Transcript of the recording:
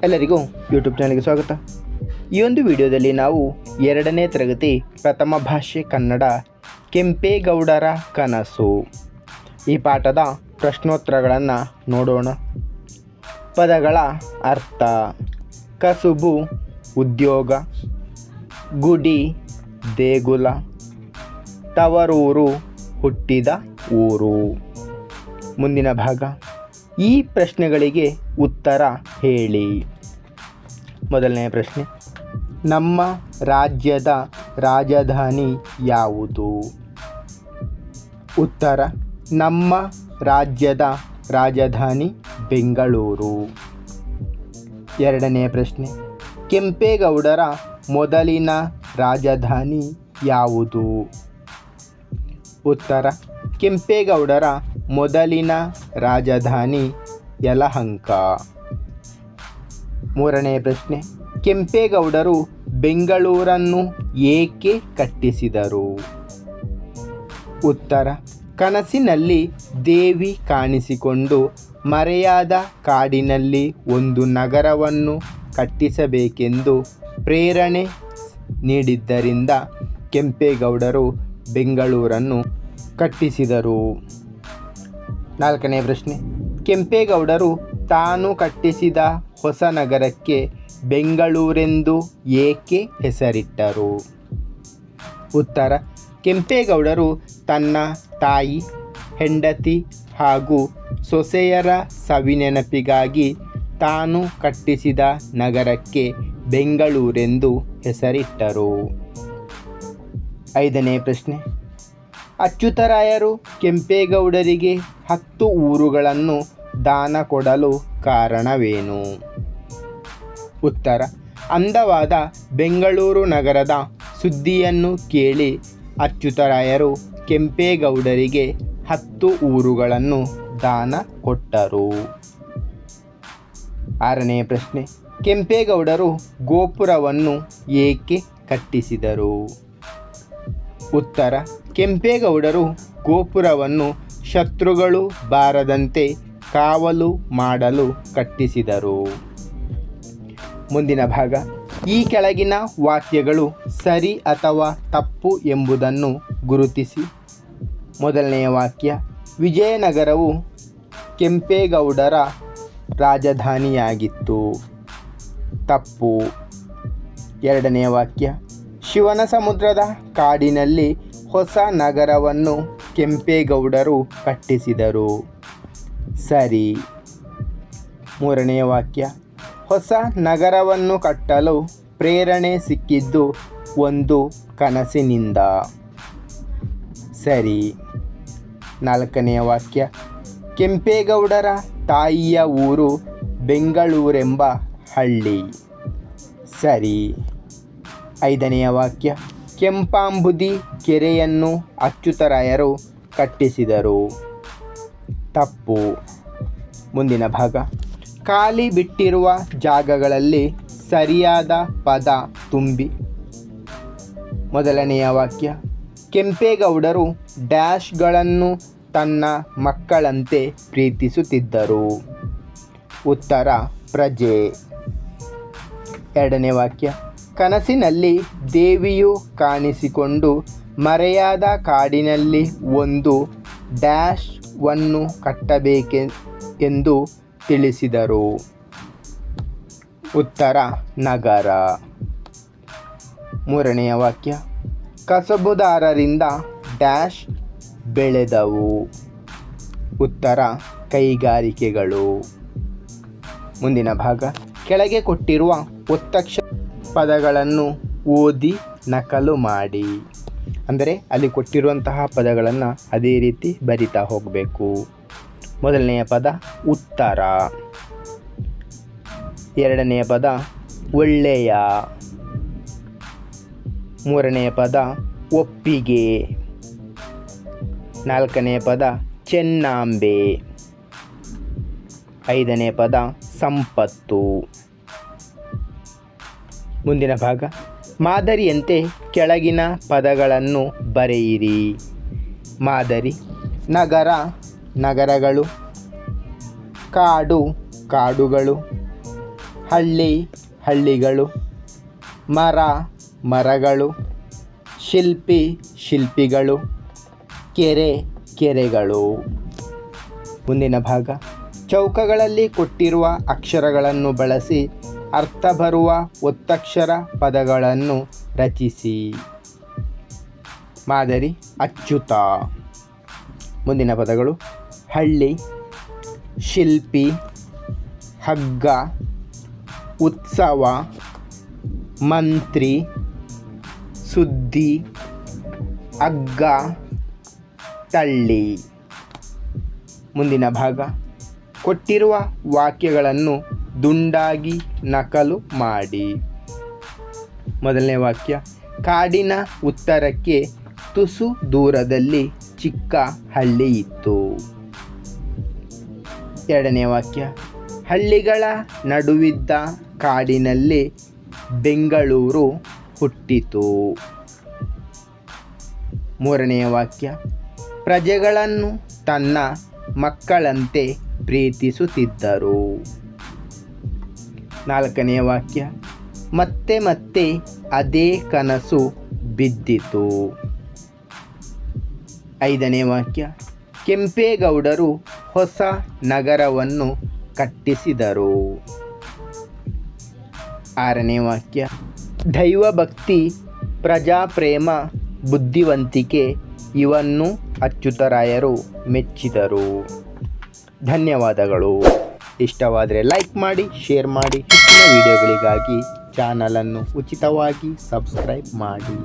ಎಲ್ಲರಿಗೂ ಯೂಟ್ಯೂಬ್ ಚಾನಲ್ಗೆ ಸ್ವಾಗತ. ಈ ಒಂದು ವಿಡಿಯೋದಲ್ಲಿ ನಾವು 2ನೇ ತರಗತಿ ಪ್ರಥಮ ಭಾಷೆ ಕನ್ನಡ ಕೆಂಪೇಗೌಡರ ಕನಸು ಈ ಪಾಠದ ಪ್ರಶ್ನೋತ್ತರಗಳನ್ನು ನೋಡೋಣ. ಪದಗಳ ಅರ್ಥ: ಕಸುಬು ಉದ್ಯೋಗ, ಗುಡಿ ದೇಗುಲ, ತವರೂರು ಹುಟ್ಟಿದ ಊರು. ಮುಂದಿನ ಭಾಗ: ಈ ಪ್ರಶ್ನೆಗಳಿಗೆ ಉತ್ತರ ಹೇಳಿ. ಮೊದಲನೆಯ ಪ್ರಶ್ನೆ: ನಮ್ಮ ರಾಜ್ಯದ ರಾಜಧಾನಿ ಯಾವುದು? ಉತ್ತರ: ನಮ್ಮ ರಾಜ್ಯದ ರಾಜಧಾನಿ ಬೆಂಗಳೂರು. ಎರಡನೆಯ ಪ್ರಶ್ನೆ: ಕೆಂಪೇಗೌಡರ ಮೊದಲಿನ ರಾಜಧಾನಿ ಯಾವುದು? ಉತ್ತರ: ಕೆಂಪೇಗೌಡರ ಮೊದಲಿನ ರಾಜಧಾನಿ ಯಲಹಂಕ. ಮೂರನೆಯ ಪ್ರಶ್ನೆ: ಕೆಂಪೇಗೌಡರು ಬೆಂಗಳೂರನ್ನು ಏಕೆ ಕಟ್ಟಿಸಿದರು? ಉತ್ತರ: ಕನಸಿನಲ್ಲಿ ದೇವಿ ಕಾಣಿಸಿಕೊಂಡು ಮರೆಯಾದ ಕಾಡಿನಲ್ಲಿ ಒಂದು ನಗರವನ್ನು ಕಟ್ಟಿಸಬೇಕೆಂದು ಪ್ರೇರಣೆ ನೀಡಿದ್ದರಿಂದ ಕೆಂಪೇಗೌಡರು ಬೆಂಗಳೂರನ್ನು ಕಟ್ಟಿಸಿದರು. ನಾಲ್ಕನೇ ಪ್ರಶ್ನೆ: ಕೆಂಪೇಗೌಡರು ತಾನು ಕಟ್ಟಿಸಿದ ಹೊಸ ನಗರಕ್ಕೆ ಬೆಂಗಳೂರೆಂದು ಏಕೆ ಹೆಸರಿಟ್ಟರು? ಉತ್ತರ: ಕೆಂಪೇಗೌಡರು ತನ್ನ ತಾಯಿ, ಹೆಂಡತಿ ಹಾಗೂ ಸೊಸೆಯರ ಸವಿನೆನಪಿಗಾಗಿ ತಾನು ಕಟ್ಟಿಸಿದ ನಗರಕ್ಕೆ ಬೆಂಗಳೂರೆಂದು ಹೆಸರಿಟ್ಟರು. ಐದನೇ ಪ್ರಶ್ನೆ: ಅಚ್ಯುತರಾಯರು ಕೆಂಪೇಗೌಡರಿಗೆ 10 ಊರುಗಳನ್ನು ದಾನ ಕೊಡಲು ಕಾರಣವೇನು? ಉತ್ತರ: ಅಂದವಾದ ಬೆಂಗಳೂರು ನಗರದ ಸುದ್ದಿಯನ್ನು ಕೇಳಿ ಅಚ್ಯುತರಾಯರು ಕೆಂಪೇಗೌಡರಿಗೆ 10 ಊರುಗಳನ್ನು ದಾನ ಕೊಟ್ಟರು. ಆರನೇ ಪ್ರಶ್ನೆ: ಕೆಂಪೇಗೌಡರು ಗೋಪುರವನ್ನು ಏಕೆ ಕಟ್ಟಿಸಿದರು? ಉತ್ತರ: ಕೆಂಪೇಗೌಡರು ಗೋಪುರವನ್ನು ಶತ್ರುಗಳು ಬಾರದಂತೆ ಕಾವಲು ಮಾಡಲು ಕಟ್ಟಿಸಿದರು. ಮುಂದಿನ ಭಾಗ: ಈ ಕೆಳಗಿನ ವಾಕ್ಯಗಳು ಸರಿ ಅಥವಾ ತಪ್ಪು ಎಂಬುದನ್ನು ಗುರುತಿಸಿ. ಮೊದಲನೆಯ ವಾಕ್ಯ: ವಿಜಯನಗರವು ಕೆಂಪೇಗೌಡರ ರಾಜಧಾನಿಯಾಗಿತ್ತು. ತಪ್ಪು. ಎರಡನೆಯ ವಾಕ್ಯ: ಶಿವನಸಮುದ್ರದ ಕಾಡಿನಲ್ಲಿ ಹೊಸ ನಗರವನ್ನು ಕೆಂಪೇಗೌಡರು ಕಟ್ಟಿಸಿದರು. ಸರಿ. ಮೂರನೆಯ ವಾಕ್ಯ: ಹೊಸ ನಗರವನ್ನು ಕಟ್ಟಲು ಪ್ರೇರಣೆ ಸಿಕ್ಕಿದ್ದು ಒಂದು ಕನಸಿನಿಂದ. ಸರಿ. ನಾಲ್ಕನೆಯ ವಾಕ್ಯ: ಕೆಂಪೇಗೌಡರ ತಾಯಿಯ ಊರು ಬೆಂಗಳೂರೆಂಬ ಹಳ್ಳಿ. ಸರಿ. ಐದನೆಯ ವಾಕ್ಯ: ಕೆಂಪಾಂಬುದಿ ಕೆರೆಯನ್ನು ಅಚ್ಯುತರಾಯರು ಕಟ್ಟಿಸಿದರು. ತಪ್ಪು. ಮುಂದಿನ ಭಾಗ: ಖಾಲಿ ಬಿಟ್ಟಿರುವ ಜಾಗಗಳಲ್ಲಿ ಸರಿಯಾದ ಪದ ತುಂಬಿ. ಮೊದಲನೆಯ ವಾಕ್ಯ: ಕೆಂಪೇಗೌಡರು ಡ್ಯಾಶ್ಗಳನ್ನು ತನ್ನ ಮಕ್ಕಳಂತೆ ಪ್ರೀತಿಸುತ್ತಿದ್ದರು. ಉತ್ತರ: ಪ್ರಜೆ. ಎರಡನೇ ವಾಕ್ಯ: ಕನಸಿನಲ್ಲಿ ದೇವಿಯು ಕಾಣಿಸಿಕೊಂಡು ಮರೆಯಾದ ಕಾಡಿನಲ್ಲಿ ಒಂದು ಡ್ಯಾಶ್ವನ್ನು ಕಟ್ಟಬೇಕೆಂದು ತಿಳಿಸಿದರು. ಉತ್ತರ: ನಗರ. ಮೂರನೆಯ ವಾಕ್ಯ: ಕಸಬುದಾರರಿಂದ ಡ್ಯಾಶ್ ಬೆಳೆದವು. ಉತ್ತರ: ಕೈಗಾರಿಕೆಗಳು. ಮುಂದಿನ ಭಾಗ: ಕೆಳಗೆ ಕೊಟ್ಟಿರುವ ಒತ್ತಕ್ಷರ ಪದಗಳನ್ನು ಓದಿ ನಕಲು ಮಾಡಿ. ಅಂದರೆ ಅಲ್ಲಿ ಕೊಟ್ಟಿರುವಂತಹ ಪದಗಳನ್ನು ಅದೇ ರೀತಿ ಬರಿತಾ ಹೋಗಬೇಕು. ಮೊದಲನೆಯ ಪದ ಉತ್ತರ. ಎರಡನೆಯ ಪದ ಒಳ್ಳೆಯ. ಮೂರನೆಯ ಪದ ಒಪ್ಪಿಗೆ. ನಾಲ್ಕನೆಯ ಪದ ಚೆನ್ನಾಂಬೆ. ಐದನೇ ಪದ ಸಂಪತ್ತು. ಮುಂದಿನ ಭಾಗ: ಮಾದರಿಯಂತೆ ಕೆಳಗಿನ ಪದಗಳನ್ನು ಬರೆಯಿರಿ. ಮಾದರಿ: ನಗರ ನಗರಗಳು, ಕಾಡು ಕಾಡುಗಳು, ಹಳ್ಳಿ ಹಳ್ಳಿಗಳು, ಮರ ಮರಗಳು, ಶಿಲ್ಪಿ ಶಿಲ್ಪಿಗಳು, ಕೆರೆ ಕೆರೆಗಳು. ಮುಂದಿನ ಭಾಗ ಚೌಕಗಳಲ್ಲಿ ಕೊಟ್ಟಿರುವ ಅಕ್ಷರಗಳನ್ನು ಬಳಸಿ ಅರ್ಥ ಬರುವ ಒತ್ತಕ್ಷರ ಪದಗಳನ್ನು ರಚಿಸಿ. ಮಾದರಿ ಅಚ್ಯುತ. ಮುಂದಿನ ಪದಗಳು ಹಳ್ಳಿ, ಶಿಲ್ಪಿ, ಹಗ್ಗ, ಉತ್ಸವ, ಮಂತ್ರಿ, ಸುದ್ದಿ, ಹಗ್ಗ, ತಳ್ಳಿ. ಮುಂದಿನ ಭಾಗ ಕೊಟ್ಟಿರುವ ವಾಕ್ಯಗಳನ್ನು ದುಂಡಾಗಿ ನಕಲು ಮಾಡಿ. ಮೊದಲನೇ ವಾಕ್ಯ, ಕಾಡಿನ ಉತ್ತರಕ್ಕೆ ತುಸು ದೂರದಲ್ಲಿ ಚಿಕ್ಕ ಹಳ್ಳಿ ಇತ್ತು. ಎರಡನೇ ವಾಕ್ಯ, ಹಳ್ಳಿಗಳ ನಡುವಿದ್ದ ಕಾಡಿನಲ್ಲಿ ಬೆಂಗಳೂರು ಹುಟ್ಟಿತು. ಮೂರನೆಯ ವಾಕ್ಯ, ಪ್ರಜೆಗಳನ್ನು ತನ್ನ ಮಕ್ಕಳಂತೆ ಪ್ರೀತಿಸುತ್ತಿದ್ದರು. ನಾಲ್ಕನೆಯ ವಾಕ್ಯ, ಮತ್ತೆ ಮತ್ತೆ ಅದೇ ಕನಸು ಬಿದ್ದಿತು. ಐದನೇ ವಾಕ್ಯ, ಕೆಂಪೇಗೌಡರು ಹೊಸ ನಗರವನ್ನು ಕಟ್ಟಿಸಿದರು. ಆರನೇ ವಾಕ್ಯ, ದೈವಭಕ್ತಿ, ಪ್ರಜಾಪ್ರೇಮ, ಬುದ್ಧಿವಂತಿಕೆ ಇವನ್ನು ಅಚ್ಯುತರಾಯರು ಮೆಚ್ಚಿದರು. ಧನ್ಯವಾದಗಳು. ಇಷ್ಟವಾದರೆ ಲೈಕ್ ಮಾಡಿ, ಶೇರ್ ಮಾಡಿ. ಹೆಚ್ಚಿನ ವಿಡಿಯೋಗಳಿಗಾಗಿ ಚಾನಲನ್ನು ಉಚಿತವಾಗಿ ಸಬ್ಸ್ಕ್ರೈಬ್ ಮಾಡಿ.